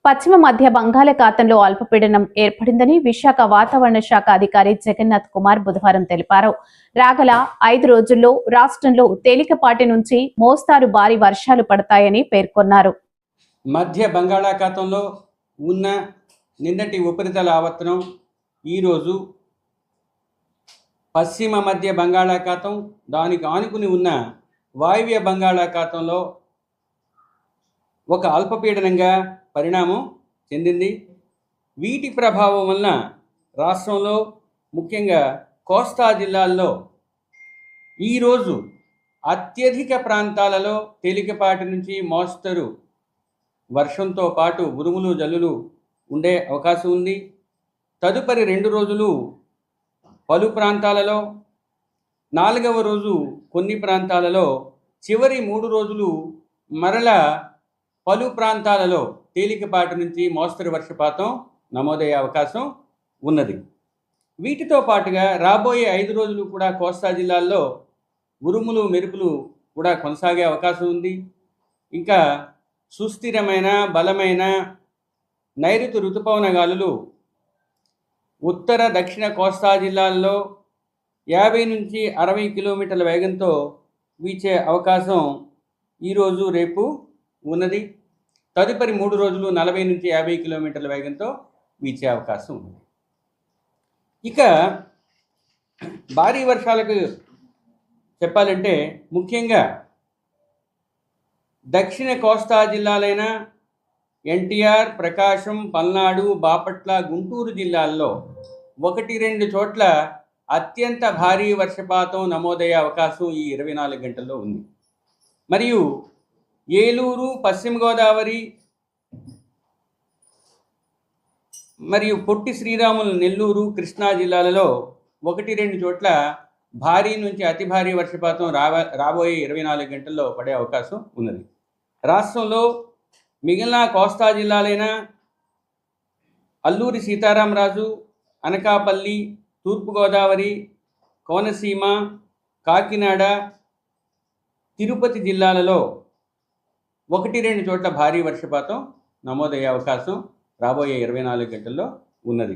పశ్చిమ మధ్య బంగాళాఖాతంలో అల్పపీడనం ఏర్పడిందని విశాఖ వాతావరణ శాఖ అధికారి జగన్నాథ్ కుమార్ బుధవారం తెలిపారు. రాగల 5 రోజుల్లో రాష్ట్రంలో తేలికపాటి నుంచి మోస్తారు భారీ వర్షాలు పడతాయని పేర్కొన్నారు. మధ్య బంగాళాఖాతంలో ఉన్న నిన్నటి ఉపరితల ఆవర్తనం ఈరోజు పశ్చిమ మధ్య బంగాళాఖాతం దానికి ఆనుకుని ఉన్న వాయువ్య బంగాళాఖాతంలో ఒక అల్పపీడనంగా పరిణామం చెందింది. వీటి ప్రభావం వలన రాష్ట్రంలో ముఖ్యంగా కోస్తా జిల్లాల్లో ఈరోజు అత్యధిక ప్రాంతాలలో తేలికపాటి నుంచి మోస్తరు వర్షంతో పాటు ఉరుములు జల్లులు ఉండే అవకాశం ఉంది. తదుపరి 2 రోజులు పలు ప్రాంతాలలో, 4వ రోజు కొన్ని ప్రాంతాలలో, చివరి 3 రోజులు మరలా పలు ప్రాంతాలలో తేలికపాటి నుంచి మోస్తరు వర్షపాతం నమోదయ్యే అవకాశం ఉన్నది. వీటితో పాటుగా రాబోయే 5 రోజులు కూడా కోస్తా జిల్లాల్లో ఉరుములు మెరుపులు కూడా కొనసాగే అవకాశం ఉంది. ఇంకా సుస్థిరమైన బలమైన నైరుతి ఋతుపవన గాలులు ఉత్తర దక్షిణ కోస్తా జిల్లాల్లో 50 నుంచి 60 కిలోమీటర్ల వేగంతో వీచే అవకాశం ఈరోజు రేపు ఉన్నది. తదుపరి 3 రోజులు 40 నుంచి 50 కిలోమీటర్ల వేగంతో వీచే అవకాశం ఉంది. ఇక భారీ వర్షాలకు చెప్పాలంటే ముఖ్యంగా దక్షిణ కోస్తా జిల్లాలైన ఎన్టీఆర్, ప్రకాశం, పల్నాడు, బాపట్ల, గుంటూరు జిల్లాల్లో 1-2 చోట్ల అత్యంత భారీ వర్షపాతం నమోదయ్యే అవకాశం ఈ 24 గంటల్లో ఉంది. మరియు ఏలూరు, పశ్చిమ గోదావరి మరియు పొట్టి శ్రీరాములు, నెల్లూరు, కృష్ణా జిల్లాలలో 1-2 చోట్ల భారీ నుంచి అతి భారీ వర్షపాతం రాబోయే 24 గంటల్లో పడే అవకాశం ఉన్నది. రాష్ట్రంలో మిగిలిన కోస్తా జిల్లాలైన అల్లూరి సీతారామరాజు, అనకాపల్లి, తూర్పుగోదావరి, కోనసీమ, కాకినాడ, తిరుపతి జిల్లాలలో 1-2 చోట్ల భారీ వర్షపాతం నమోదయ్యే అవకాశం రాబోయే 24 గంటల్లో ఉన్నది.